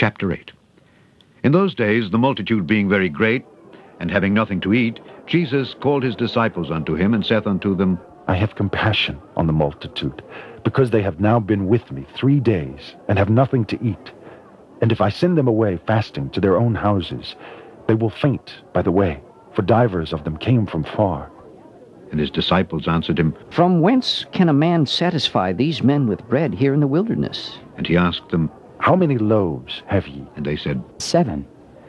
Chapter 8. In those days, the multitude being very great, and having nothing to eat, Jesus called his disciples unto him, and saith unto them, I have compassion on the multitude, because they have now been with me 3 days, and have nothing to eat. And if I send them away fasting to their own houses, they will faint by the way, for divers of them came from far. And his disciples answered him, From whence can a man satisfy these men with bread here in the wilderness? And he asked them, How many loaves have ye? And they said, 7.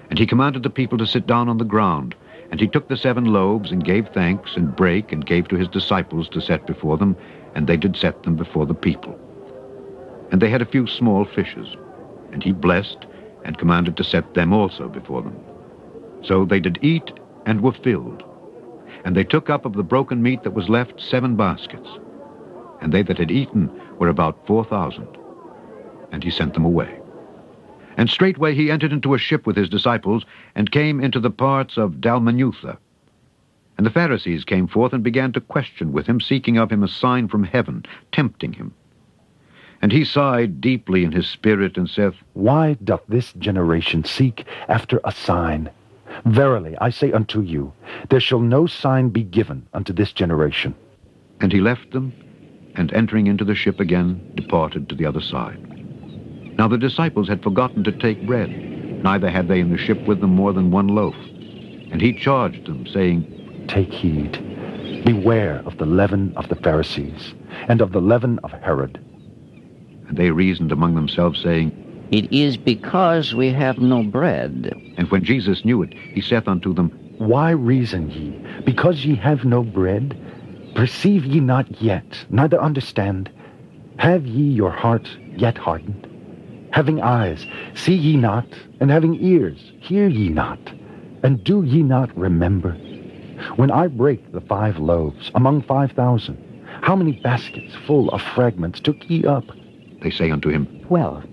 And he commanded the people to sit down on the ground. And he took the 7 loaves, and gave thanks, and brake, and gave to his disciples to set before them, and they did set them before the people. And they had a few small fishes, and he blessed, and commanded to set them also before them. So they did eat, and were filled. And they took up of the broken meat that was left 7 baskets. And they that had eaten were about 4,000. And he sent them away. And straightway he entered into a ship with his disciples, and came into the parts of Dalmanutha. And the Pharisees came forth, and began to question with him, seeking of him a sign from heaven, tempting him. And he sighed deeply in his spirit, and saith, Why doth this generation seek after a sign? Verily, I say unto you, there shall no sign be given unto this generation. And he left them, and entering into the ship again, departed to the other side. Now the disciples had forgotten to take bread, neither had they in the ship with them more than 1 loaf. And he charged them, saying, Take heed, beware of the leaven of the Pharisees, and of the leaven of Herod. And they reasoned among themselves, saying, It is because we have no bread. And when Jesus knew it, he saith unto them, Why reason ye, because ye have no bread? Perceive ye not yet, neither understand? Have ye your heart yet hardened? Having eyes, see ye not, and having ears, hear ye not, and do ye not remember? When I brake the 5 loaves among 5,000, how many baskets full of fragments took ye up? They say unto him, 12.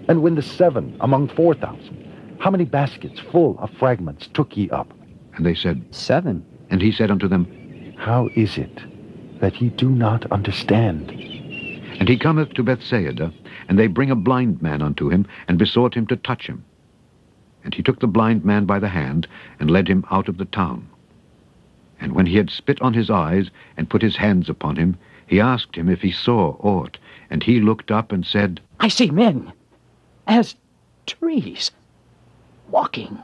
And when the 7 among 4,000, how many baskets full of fragments took ye up? And they said, 7. And he said unto them, How is it that ye do not understand? And he cometh to Bethsaida, and they bring a blind man unto him, and besought him to touch him. And he took the blind man by the hand, and led him out of the town. And when he had spit on his eyes, and put his hands upon him, he asked him if he saw aught. And he looked up and said, I see men, as trees, walking.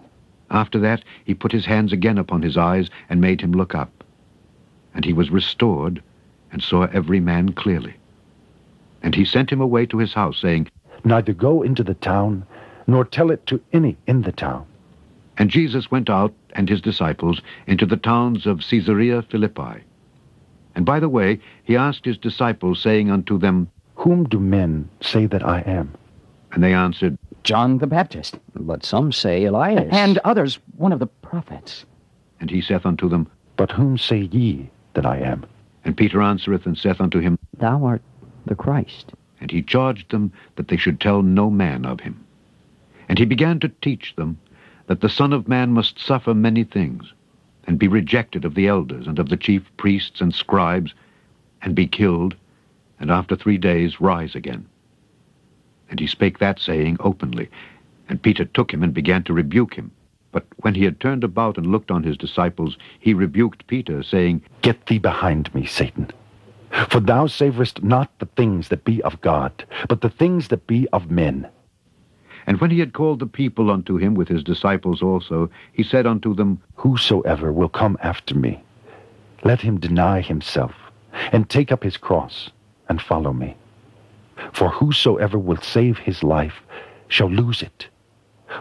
After that he put his hands again upon his eyes, and made him look up. And he was restored, and saw every man clearly. And he sent him away to his house, saying, Neither go into the town, nor tell it to any in the town. And Jesus went out, and his disciples, into the towns of Caesarea Philippi. And by the way he asked his disciples, saying unto them, Whom do men say that I am? And they answered, John the Baptist, But some say Elias. and others one of the prophets. And he saith unto them, But whom say ye that I am? And Peter answereth and saith unto him, Thou art the Christ. And he charged them that they should tell no man of him. And he began to teach them that the Son of Man must suffer many things, and be rejected of the elders and of the chief priests and scribes, and be killed, and after 3 days rise again. And he spake that saying openly. And Peter took him and began to rebuke him. But when he had turned about and looked on his disciples, he rebuked Peter, saying, Get thee behind me, Satan. For thou savorest not the things that be of God, but the things that be of men. And when he had called the people unto him with his disciples also, he said unto them, Whosoever will come after me, let him deny himself, and take up his cross, and follow me. For whosoever will save his life shall lose it.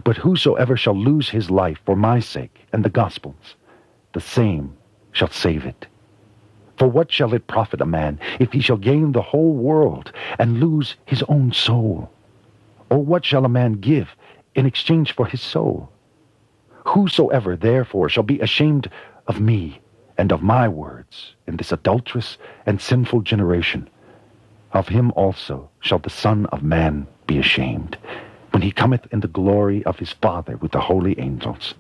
But whosoever shall lose his life for my sake and the gospel's, the same shall save it. For what shall it profit a man if he shall gain the whole world and lose his own soul? Or what shall a man give in exchange for his soul? Whosoever therefore shall be ashamed of me and of my words in this adulterous and sinful generation, of him also shall the Son of Man be ashamed, when he cometh in the glory of his Father with the holy angels.